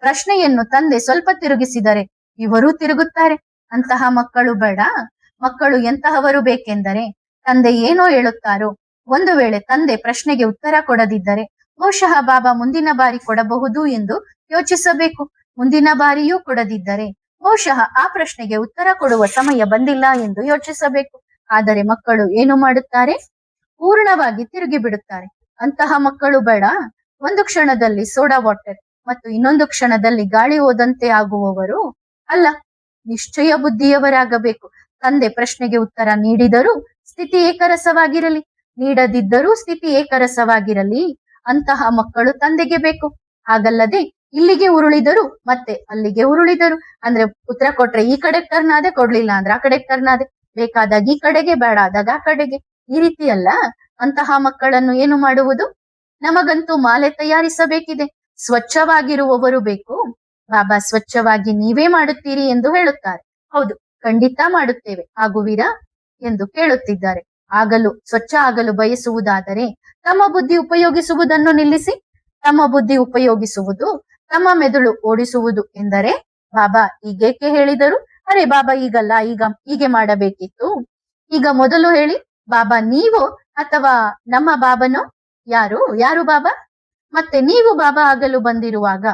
ಪ್ರಶ್ನೆಯನ್ನು ತಂದೆ ಸ್ವಲ್ಪ ತಿರುಗಿಸಿದರೆ ಇವರೂ ತಿರುಗುತ್ತಾರೆ. ಅಂತಹ ಮಕ್ಕಳು ಬೇಡ. ಮಕ್ಕಳು ಎಂತಹವರು ಬೇಕೆಂದರೆ ತಂದೆ ಏನೋ ಹೇಳುತ್ತಾರೋ, ಒಂದು ವೇಳೆ ತಂದೆ ಪ್ರಶ್ನೆಗೆ ಉತ್ತರ ಕೊಡದಿದ್ದರೆ ಬಹುಶಃ ಬಾಬಾ ಮುಂದಿನ ಬಾರಿ ಕೊಡಬಹುದು ಎಂದು ಯೋಚಿಸಬೇಕು. ಮುಂದಿನ ಬಾರಿಯೂ ಕೊಡದಿದ್ದರೆ ಬಹುಶಃ ಆ ಪ್ರಶ್ನೆಗೆ ಉತ್ತರ ಕೊಡುವ ಸಮಯ ಬಂದಿಲ್ಲ ಎಂದು ಯೋಚಿಸಬೇಕು. ಆದರೆ ಮಕ್ಕಳು ಏನು ಮಾಡುತ್ತಾರೆ? ಪೂರ್ಣವಾಗಿ ತಿರುಗಿ ಬಿಡುತ್ತಾರೆ. ಅಂತಹ ಮಕ್ಕಳು ಬೇಡ. ಒಂದು ಕ್ಷಣದಲ್ಲಿ ಸೋಡಾ ವಾಟರ್ ಮತ್ತು ಇನ್ನೊಂದು ಕ್ಷಣದಲ್ಲಿ ಗಾಳಿ ಹೋದಂತೆ ಆಗುವವರು ಅಲ್ಲ, ನಿಶ್ಚಯ ಬುದ್ಧಿಯವರಾಗಬೇಕು. ತಂದೆ ಪ್ರಶ್ನೆಗೆ ಉತ್ತರ ನೀಡಿದರೂ ಸ್ಥಿತಿ ಏಕರಸವಾಗಿರಲಿ, ನೀಡದಿದ್ದರೂ ಸ್ಥಿತಿ ಏಕರಸವಾಗಿರಲಿ. ಅಂತಹ ಮಕ್ಕಳು ತಂದೆಗೆ ಬೇಕು. ಹಾಗಲ್ಲದೆ ಇಲ್ಲಿಗೆ ಉರುಳಿದರು ಮತ್ತೆ ಅಲ್ಲಿಗೆ ಉರುಳಿದರು ಅಂದ್ರೆ ಉತ್ತರ ಕೊಟ್ರೆ ಈ ಕಡೆ ಟರ್ನ್ ಆದೆ, ಕೊಡ್ಲಿಲ್ಲ ಅಂದ್ರೆ ಆ ಕಡೆ ಟರ್ನ್ ಆದೆ, ಬೇಕಾದಾಗ ಈ ಕಡೆಗೆ, ಬೇಡ ಆದಾಗ ಆ ಕಡೆಗೆ. ಈ ರೀತಿ ಅಲ್ಲ. ಅಂತಹ ಮಕ್ಕಳನ್ನು ಏನು ಮಾಡುವುದು? ನಮಗಂತೂ ಮಾಲೆ ತಯಾರಿಸಬೇಕಿದೆ. ಸ್ವಚ್ಛವಾಗಿರುವವರು ಬೇಕು. ಬಾಬಾ ಸ್ವಚ್ಛವಾಗಿ ನೀವೇ ಮಾಡುತ್ತೀರಿ ಎಂದು ಹೇಳುತ್ತಾರೆ. ಹೌದು, ಖಂಡಿತ ಮಾಡುತ್ತೇವೆ, ಆಗುವಿರಾ ಎಂದು ಕೇಳುತ್ತಿದ್ದಾರೆ. ಸ್ವಚ್ಛ ಆಗಲು ಬಯಸುವುದಾದರೆ ತಮ್ಮ ಬುದ್ಧಿ ಉಪಯೋಗಿಸುವುದನ್ನು ನಿಲ್ಲಿಸಿ. ತಮ್ಮ ಬುದ್ಧಿ ಉಪಯೋಗಿಸುವುದು, ತಮ್ಮ ಮೆದುಳು ಓಡಿಸುವುದು ಎಂದರೆ ಬಾಬಾ ಈಗೇಕೆ ಹೇಳಿದರು? ಅರೆ ಬಾಬಾ ಈಗಲ್ಲ, ಈಗ ಹೀಗೆ ಮಾಡಬೇಕಿತ್ತು. ಈಗ ಮೊದಲು ಹೇಳಿ, ಬಾಬಾ ನೀವು ಅಥವಾ ನಮ್ಮ ಬಾಬನೋ? ಯಾರು ಬಾಬಾ? ಮತ್ತೆ ನೀವು ಬಾಬಾ ಆಗಲು ಬಂದಿರುವಾಗ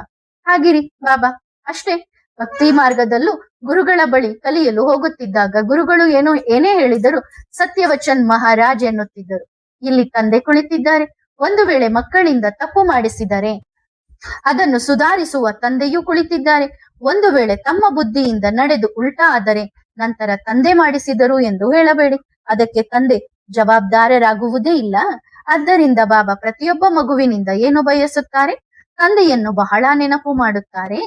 ಹಾಗಿರಿ ಬಾಬಾ, ಅಷ್ಟೇ. ಭಕ್ತಿ ಮಾರ್ಗದಲ್ಲೂ ಗುರುಗಳ ಬಳಿ ಕಲಿಯಲು ಹೋಗುತ್ತಿದ್ದಾಗ ಗುರುಗಳು ಏನೇ ಹೇಳಿದರು ಸತ್ಯವಚನ್ ಮಹಾರಾಜ್ ಎನ್ನುತ್ತಿದ್ದರು. ಇಲ್ಲಿ ತಂದೆ ಕುಳಿತಿದ್ದಾರೆ. ಒಂದು ವೇಳೆ ಮಕ್ಕಳಿಂದ ತಪ್ಪು ಮಾಡಿಸಿದರೆ ಅದನ್ನು ಸುಧಾರಿಸುವ ತಂದೆಯೂ ಕುಳಿತಿದ್ದಾರೆ. ಒಂದು ವೇಳೆ ತಮ್ಮ ಬುದ್ಧಿಯಿಂದ ನಡೆದು ಉಲ್ಟಾ ಆದರೆ ನಂತರ ತಂದೆ ಮಾಡಿಸಿದರು ಎಂದು ಹೇಳಬೇಡಿ, ಅದಕ್ಕೆ ತಂದೆ ಜವಾಬ್ದಾರರಾಗುವುದೇ ಇಲ್ಲ. ಆದ್ದರಿಂದ ಬಾಬಾ ಪ್ರತಿಯೊಬ್ಬ ಮಗುವಿನಿಂದ ಏನು ಬಯಸುತ್ತಾರೆ? ತಂದೆಯನ್ನು ಬಹಳ ನೆನಪು ಮಾಡುತ್ತಾರೆ.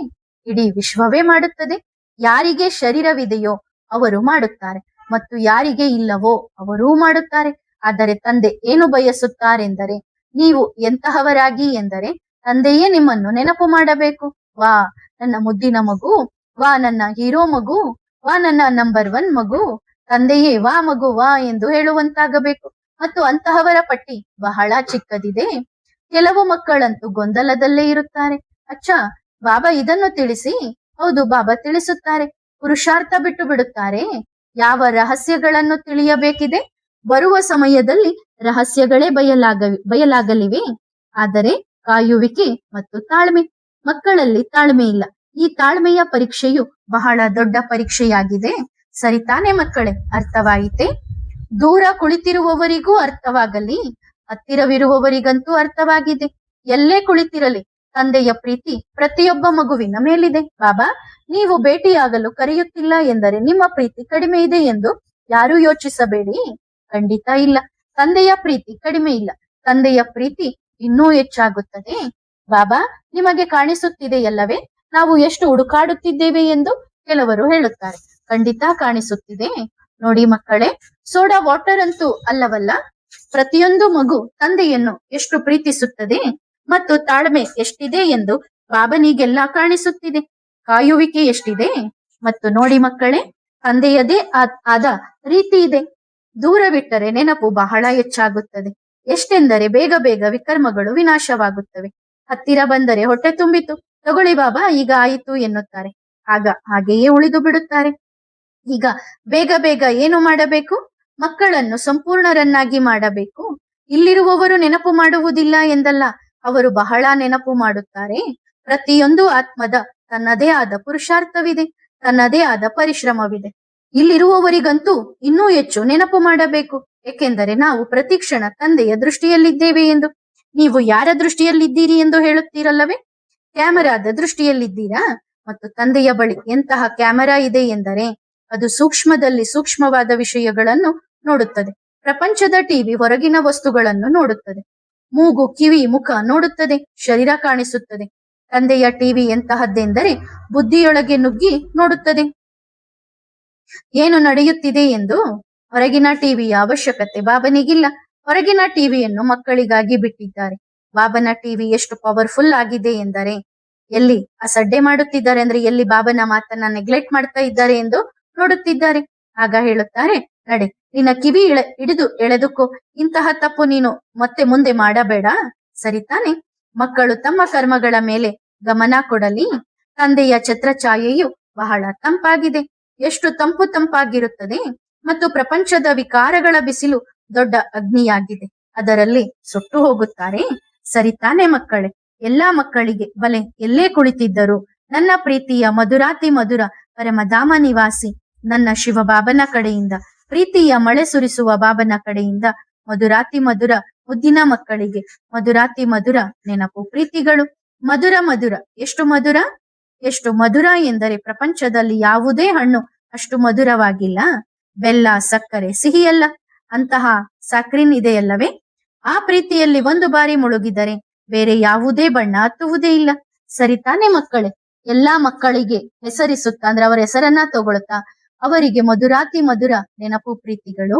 ಇಡೀ ವಿಶ್ವವೇ ಮಾಡುತ್ತದೆ. ಯಾರಿಗೆ ಶರೀರವಿದೆಯೋ ಅವರು ಮಾಡುತ್ತಾರೆ ಮತ್ತು ಯಾರಿಗೆ ಇಲ್ಲವೋ ಅವರೂ ಮಾಡುತ್ತಾರೆ. ಆದರೆ ತಂದೆ ಏನು ಬಯಸುತ್ತಾರೆಂದರೆ ನೀವು ಎಂತಹವರಾಗಿ ಎಂದರೆ ತಂದೆಯೇ ನಿಮ್ಮನ್ನು ನೆನಪು ಮಾಡಬೇಕು. ನನ್ನ ಮುದ್ದಿನ ಮಗು, ವಾ ನನ್ನ ಹೀರೋ ಮಗು, ವಾ ನನ್ನ ನಂಬರ್ 1 ಮಗು, ತಂದೆಯೇ ವಾ ಮಗು ವಾ ಎಂದು ಹೇಳುವಂತಾಗಬೇಕು. ಮತ್ತು ಅಂತಹವರ ಪಟ್ಟಿ ಬಹಳ ಚಿಕ್ಕದಿದೆ. ಕೆಲವು ಮಕ್ಕಳಂತೂ ಗೊಂದಲದಲ್ಲೇ ಇರುತ್ತಾರೆ. ಅಚ್ಚ, ಬಾಬಾ ಇದನ್ನು ತಿಳಿಸಿ. ಹೌದು, ಬಾಬಾ ತಿಳಿಸುತ್ತಾರೆ. ಪುರುಷಾರ್ಥ ಬಿಟ್ಟು ಬಿಡುತ್ತಾರೆ. ಯಾವ ರಹಸ್ಯಗಳನ್ನು ತಿಳಿಯಬೇಕಿದೆ? ಬರುವ ಸಮಯದಲ್ಲಿ ರಹಸ್ಯಗಳೇ ಬಯಲಾಗಲಿವೆ. ಆದರೆ ಕಾಯುವಿಕೆ ಮತ್ತು ತಾಳ್ಮೆ. ಮಕ್ಕಳಲ್ಲಿ ತಾಳ್ಮೆ ಇಲ್ಲ. ಈ ತಾಳ್ಮೆಯ ಪರೀಕ್ಷೆಯು ಬಹಳ ದೊಡ್ಡ ಪರೀಕ್ಷೆಯಾಗಿದೆ. ಸರಿತಾನೆ ಮಕ್ಕಳೇ? ಅರ್ಥವಾಯಿತೆ? ದೂರ ಕುಳಿತಿರುವವರಿಗೂ ಅರ್ಥವಾಗಲಿ, ಹತ್ತಿರವಿರುವವರಿಗಂತೂ ಅರ್ಥವಾಗಿದೆ. ಎಲ್ಲೇ ಕುಳಿತಿರಲಿ ತಂದೆಯ ಪ್ರೀತಿ ಪ್ರತಿಯೊಬ್ಬ ಮಗುವಿನ ಮೇಲಿದೆ. ಬಾಬಾ, ನೀವು ಭೇಟಿಯಾಗಲು ಕರೆಯುತ್ತಿಲ್ಲ ಎಂದರೆ ನಿಮ್ಮ ಪ್ರೀತಿ ಕಡಿಮೆ ಇದೆ ಎಂದು ಯಾರೂ ಯೋಚಿಸಬೇಡಿ. ಖಂಡಿತ ಇಲ್ಲ, ತಂದೆಯ ಪ್ರೀತಿ ಕಡಿಮೆ ಇಲ್ಲ. ತಂದೆಯ ಪ್ರೀತಿ ಇನ್ನೂ ಹೆಚ್ಚಾಗುತ್ತದೆ. ಬಾಬಾ, ನಿಮಗೆ ಕಾಣಿಸುತ್ತಿದೆಯಲ್ಲವೇ ನಾವು ಎಷ್ಟು ಹುಡುಕಾಡುತ್ತಿದ್ದೇವೆ ಎಂದು ಕೆಲವರು ಹೇಳುತ್ತಾರೆ. ಖಂಡಿತ ಕಾಣಿಸುತ್ತಿದೆ. ನೋಡಿ ಮಕ್ಕಳೇ, ಸೋಡಾ ವಾಟರ್ ಅಂತೂ ಅಲ್ಲವಲ್ಲ. ಪ್ರತಿಯೊಂದು ಮಗು ತಂದೆಯನ್ನು ಎಷ್ಟು ಪ್ರೀತಿಸುತ್ತದೆ ಮತ್ತು ತಾಳ್ಮೆ ಎಷ್ಟಿದೆ ಎಂದು ಬಾಬನಿಗೆಲ್ಲ ಕಾಣಿಸುತ್ತಿದೆ. ಕಾಯುವಿಕೆ ಎಷ್ಟಿದೆ ಮತ್ತು ನೋಡಿ ಮಕ್ಕಳೇ, ತಂದೆಯದೇ ಆದ ರೀತಿ ಇದೆ. ದೂರವಿಟ್ಟರೆ ನೆನಪು ಬಹಳ ಹೆಚ್ಚಾಗುತ್ತದೆ. ಎಷ್ಟೆಂದರೆ ಬೇಗ ಬೇಗ ವಿಕರ್ಮಗಳು ವಿನಾಶವಾಗುತ್ತವೆ. ಹತ್ತಿರ ಬಂದರೆ ಹೊಟ್ಟೆ ತುಂಬಿತು, ತಗೊಳ್ಳಿ ಬಾಬಾ ಈಗ ಆಯಿತು ಎನ್ನುತ್ತಾರೆ. ಆಗ ಹಾಗೆಯೇ ಉಳಿದು ಬಿಡುತ್ತಾರೆ. ಈಗ ಬೇಗ ಬೇಗ ಏನು ಮಾಡಬೇಕು? ಮಕ್ಕಳನ್ನು ಸಂಪೂರ್ಣರನ್ನಾಗಿ ಮಾಡಬೇಕು. ಇಲ್ಲಿರುವವರು ನೆನಪು ಮಾಡುವುದಿಲ್ಲ ಎಂದಲ್ಲ, ಅವರು ಬಹಳ ನೆನಪು ಮಾಡುತ್ತಾರೆ. ಪ್ರತಿಯೊಂದು ಆತ್ಮದ ತನ್ನದೇ ಆದ ಪುರುಷಾರ್ಥವಿದೆ, ತನ್ನದೇ ಆದ ಪರಿಶ್ರಮವಿದೆ. ಇಲ್ಲಿರುವವರಿಗಂತೂ ಇನ್ನೂ ಹೆಚ್ಚು ನೆನಪು ಮಾಡಬೇಕು. ಏಕೆಂದರೆ ನಾವು ಪ್ರತಿ ಕ್ಷಣ ತಂದೆಯ ದೃಷ್ಟಿಯಲ್ಲಿದ್ದೇವೆ ಎಂದು. ನೀವು ಯಾರ ದೃಷ್ಟಿಯಲ್ಲಿದ್ದೀರಿ ಎಂದು ಹೇಳುತ್ತೀರಲ್ಲವೇ? ಕ್ಯಾಮೆರಾದ ದೃಷ್ಟಿಯಲ್ಲಿದ್ದೀರಾ? ಮತ್ತು ತಂದೆಯ ಬಳಿ ಎಂತಹ ಕ್ಯಾಮೆರಾ ಇದೆ ಎಂದರೆ ಅದು ಸೂಕ್ಷ್ಮದಲ್ಲಿ ಸೂಕ್ಷ್ಮವಾದ ವಿಷಯಗಳನ್ನು ನೋಡುತ್ತದೆ. ಪ್ರಪಂಚದ ಟಿವಿ ಹೊರಗಿನ ವಸ್ತುಗಳನ್ನು ನೋಡುತ್ತದೆ. ಮೂಗು, ಕಿವಿ, ಮುಖ ನೋಡುತ್ತದೆ, ಶರೀರ ಕಾಣಿಸುತ್ತದೆ. ತಂದೆಯ ಟಿವಿ ಎಂತಹದ್ದೆಂದರೆ ಬುದ್ಧಿಯೊಳಗೆ ನುಗ್ಗಿ ನೋಡುತ್ತದೆ ಏನು ನಡೆಯುತ್ತಿದೆ ಎಂದು. ಹೊರಗಿನ ಟಿವಿಯ ಅವಶ್ಯಕತೆ ಬಾಬನಿಗಿಲ್ಲ. ಹೊರಗಿನ ಟಿವಿಯನ್ನು ಮಕ್ಕಳಿಗಾಗಿ ಬಿಟ್ಟಿದ್ದಾರೆ. ಬಾಬನ ಟಿವಿ ಎಷ್ಟು ಪವರ್ಫುಲ್ ಆಗಿದೆ ಎಂದರೆ, ಎಲ್ಲಿ ಅಸಡ್ಡೆ ಮಾಡುತ್ತಿದ್ದಾರೆ ಅಂದ್ರೆ, ಎಲ್ಲಿ ಬಾಬನ ಮಾತನ್ನ ನೆಗ್ಲೆಕ್ಟ್ ಮಾಡ್ತಾ ಇದ್ದಾರೆ ಎಂದು ನೋಡುತ್ತಿದ್ದಾರೆ. ಆಗ ಹೇಳುತ್ತಾರೆ, ನಡೆ, ನಿನ್ನ ಕಿವಿ ಹಿಡಿದು ಎಳೆದುಕೋ, ಇಂತಹ ತಪ್ಪು ನೀನು ಮತ್ತೆ ಮುಂದೆ ಮಾಡಬೇಡ. ಸರಿತಾನೆ? ಮಕ್ಕಳು ತಮ್ಮ ಕರ್ಮಗಳ ಮೇಲೆ ಗಮನ ಕೊಡಲಿ. ತಂದೆಯ ಛತ್ರಛಾಯೆಯು ಬಹಳ ತಂಪಾಗಿದೆ. ಎಷ್ಟು ತಂಪಾಗಿರುತ್ತದೆ. ಮತ್ತು ಪ್ರಪಂಚದ ವಿಕಾರಗಳ ಬಿಸಿಲು ದೊಡ್ಡ ಅಗ್ನಿಯಾಗಿದೆ. ಅದರಲ್ಲಿ ಸುಟ್ಟು ಹೋಗುತ್ತಾರೆ. ಸರಿತಾನೆ ಮಕ್ಕಳೇ? ಎಲ್ಲಾ ಮಕ್ಕಳಿಗೆ ಬಲೆ ಎಲ್ಲೇ ಕುಳಿತಿದ್ದರು ನನ್ನ ಪ್ರೀತಿಯ ಮಧುರಾತಿ ಮಧುರ ಪರಮಧಾಮ ನಿವಾಸಿ ನನ್ನ ಶಿವ ಬಾಬನ ಕಡೆಯಿಂದ, ಪ್ರೀತಿಯ ಮಳೆ ಸುರಿಸುವ ಬಾಬನ ಕಡೆಯಿಂದ ಮಧುರಾತಿ ಮಧುರ ಮುದ್ದಿನ ಮಕ್ಕಳಿಗೆ ಮಧುರಾತಿ ಮಧುರ ನೆನಪು ಪ್ರೀತಿಗಳು. ಮಧುರ ಮಧುರ, ಎಷ್ಟು ಮಧುರ, ಎಷ್ಟು ಮಧುರ ಎಂದರೆ ಪ್ರಪಂಚದಲ್ಲಿ ಯಾವುದೇ ಹಣ್ಣು ಅಷ್ಟು ಮಧುರವಾಗಿಲ್ಲ. ಬೆಲ್ಲ, ಸಕ್ಕರೆ ಸಿಹಿಯಲ್ಲ, ಅಂತಹ ಸಾಕ್ರಿನ್ ಇದೆಯಲ್ಲವೇ? ಆ ಪ್ರೀತಿಯಲ್ಲಿ ಒಂದು ಬಾರಿ ಮುಳುಗಿದರೆ ಬೇರೆ ಯಾವುದೇ ಬಣ್ಣ ಹತ್ತುವುದೇ ಇಲ್ಲ. ಸರಿತಾನೆ ಮಕ್ಕಳೇ? ಎಲ್ಲಾ ಮಕ್ಕಳಿಗೆ ಹೆಸರಿಸುತ್ತಾ ಅಂದ್ರೆ ಅವರ ಹೆಸರನ್ನ ತಗೊಳ್ತಾ ಅವರಿಗೆ ಮಧುರಾತಿ ಮಧುರ ನೆನಪು ಪ್ರೀತಿಗಳು.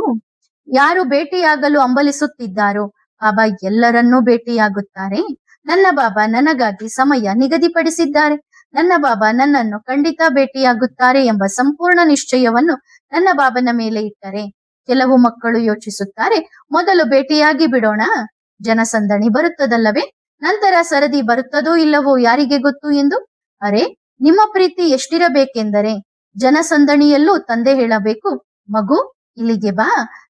ಯಾರು ಭೇಟಿಯಾಗಲು ಹಂಬಲಿಸುತ್ತಿದ್ದಾರೋ ಬಾಬಾ ಎಲ್ಲರನ್ನೂ ಭೇಟಿಯಾಗುತ್ತಾರೆ. ನನ್ನ ಬಾಬಾ ನನಗಾಗಿ ಸಮಯ ನಿಗದಿಪಡಿಸಿದ್ದಾರೆ. ನನ್ನ ಬಾಬಾ ನನ್ನನ್ನು ಖಂಡಿತ ಭೇಟಿಯಾಗುತ್ತಾರೆ ಎಂಬ ಸಂಪೂರ್ಣ ನಿಶ್ಚಯವನ್ನು ನನ್ನ ಬಾಬನ ಮೇಲೆ ಇಟ್ಟರೆ ಕೆಲವು ಮಕ್ಕಳು ಯೋಚಿಸುತ್ತಾರೆ, ಮೊದಲು ಭೇಟಿಯಾಗಿ ಬಿಡೋಣ, ಜನಸಂದಣಿ ಬರುತ್ತದಲ್ಲವೇ, ನಂತರ ಸರದಿ ಬರುತ್ತದೋ ಇಲ್ಲವೋ ಯಾರಿಗೆ ಗೊತ್ತು ಎಂದು. ಅರೆ, ನಿಮ್ಮ ಪ್ರೀತಿ ಎಷ್ಟಿರಬೇಕೆಂದರೆ ಜನಸಂದಣಿಯಲ್ಲೂ ತಂದೆ ಹೇಳಬೇಕು, ಮಗು ಇಲ್ಲಿಗೆ ಬಾ,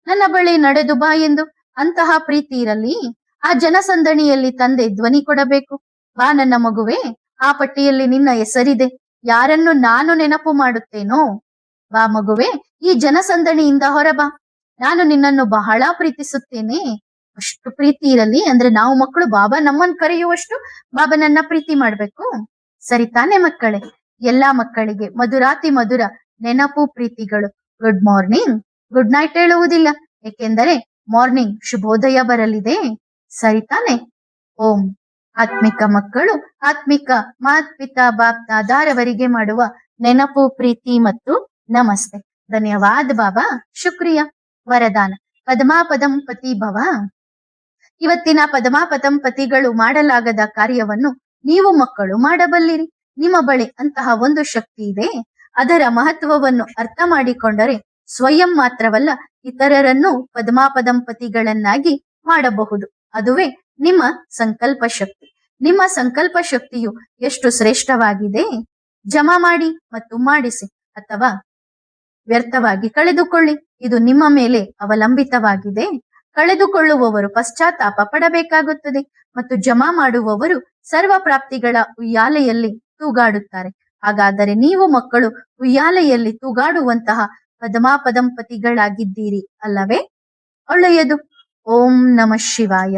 ನನ್ನ ಬಳಿ ನಡೆದು ಬಾ ಎಂದು. ಅಂತಹ ಪ್ರೀತಿ ಇರಲಿ. ಆ ಜನಸಂದಣಿಯಲ್ಲಿ ತಂದೆ ಧ್ವನಿ ಕೊಡಬೇಕು, ಬಾ ನನ್ನ ಮಗುವೆ, ಆ ಪಟ್ಟಿಯಲ್ಲಿ ನಿನ್ನ ಹೆಸರಿದೆ. ಯಾರನ್ನು ನಾನು ನೆನಪು ಮಾಡುತ್ತೇನೋ, ಬಾ ಮಗುವೆ, ಈ ಜನಸಂದಣಿಯಿಂದ ಹೊರಬಾ, ನಾನು ನಿನ್ನನ್ನು ಬಹಳ ಪ್ರೀತಿಸುತ್ತೇನೆ. ಅಷ್ಟು ಪ್ರೀತಿ ಇರಲಿ. ಅಂದ್ರೆ ನಾವು ಮಕ್ಕಳು ಬಾಬಾ ನಮ್ಮನ್ನು ಕರೆಯುವಷ್ಟು ಬಾಬನನ್ನ ಪ್ರೀತಿ ಮಾಡ್ಬೇಕು. ಸರಿತಾನೆ ಮಕ್ಕಳೇ? ಎಲ್ಲಾ ಮಕ್ಕಳಿಗೆ ಮಧುರಾತಿ ಮಧುರ ನೆನಪು ಪ್ರೀತಿಗಳು. ಗುಡ್ ಮಾರ್ನಿಂಗ್, ಗುಡ್ ನೈಟ್ ಹೇಳುವುದಿಲ್ಲ, ಏಕೆಂದರೆ ಮಾರ್ನಿಂಗ್ ಶುಭೋದಯ ಬರಲಿದೆ. ಸರಿತಾನೆ? ಓಂ. ಆತ್ಮಿಕ ಮಕ್ಕಳು ಆತ್ಮಿಕ ಮಾತ್ ಪಿತಾ ಬಾಪ್ ದಾದಾರವರಿಗೆ ಮಾಡುವ ನೆನಪು ಪ್ರೀತಿ ಮತ್ತು ನಮಸ್ತೆ. ಧನ್ಯವಾದ ಬಾಬಾ, ಶುಕ್ರಿಯಾ. ವರದಾನ: ಪದಮಾಪದಂ ಪತಿ ಭವ. ಇವತ್ತಿನ ಪದಮಾಪದಂ ಪತಿಗಳು ಮಾಡಲಾಗದ ಕಾರ್ಯವನ್ನು ನೀವು ಮಕ್ಕಳು ಮಾಡಬಲ್ಲಿರಿ. ನಿಮ್ಮ ಬಳಿ ಅಂತಹ ಒಂದು ಶಕ್ತಿ ಇದೆ. ಅದರ ಮಹತ್ವವನ್ನು ಅರ್ಥ ಮಾಡಿಕೊಂಡರೆ ಸ್ವಯಂ ಮಾತ್ರವಲ್ಲ, ಇತರರನ್ನು ಪದ್ಮಾಪದಂಪತಿಗಳನ್ನಾಗಿ ಮಾಡಬಹುದು. ಅದುವೇ ನಿಮ್ಮ ಸಂಕಲ್ಪ ಶಕ್ತಿ. ನಿಮ್ಮ ಸಂಕಲ್ಪ ಶಕ್ತಿಯು ಎಷ್ಟು ಶ್ರೇಷ್ಠವಾಗಿದೆ. ಜಮಾ ಮಾಡಿ ಮತ್ತು ಮಾಡಿಸಿ, ಅಥವಾ ವ್ಯರ್ಥವಾಗಿ ಕಳೆದುಕೊಳ್ಳಿ, ಇದು ನಿಮ್ಮ ಮೇಲೆ ಅವಲಂಬಿತವಾಗಿದೆ. ಕಳೆದುಕೊಳ್ಳುವವರು ಪಶ್ಚಾತ್ತಾಪ ಪಡಬೇಕಾಗುತ್ತದೆ ಮತ್ತು ಜಮಾ ಮಾಡುವವರು ಸರ್ವ ಪ್ರಾಪ್ತಿಗಳ ಉಯ್ಯಾಲೆಯಲ್ಲಿ ತೂಗಾಡುತ್ತಾರೆ. ಹಾಗಾದರೆ ನೀವು ಮಕ್ಕಳು ಉಯ್ಯಾಲೆಯಲ್ಲಿ ತೂಗಾಡುವಂತಹ ಪದ್ಮಾಪದಂಪತಿಗಳಾಗಿದ್ದೀರಿ ಅಲ್ಲವೇ? ಒಳ್ಳೆಯದು. ಓಂ ನಮಃ ಶಿವಾಯ.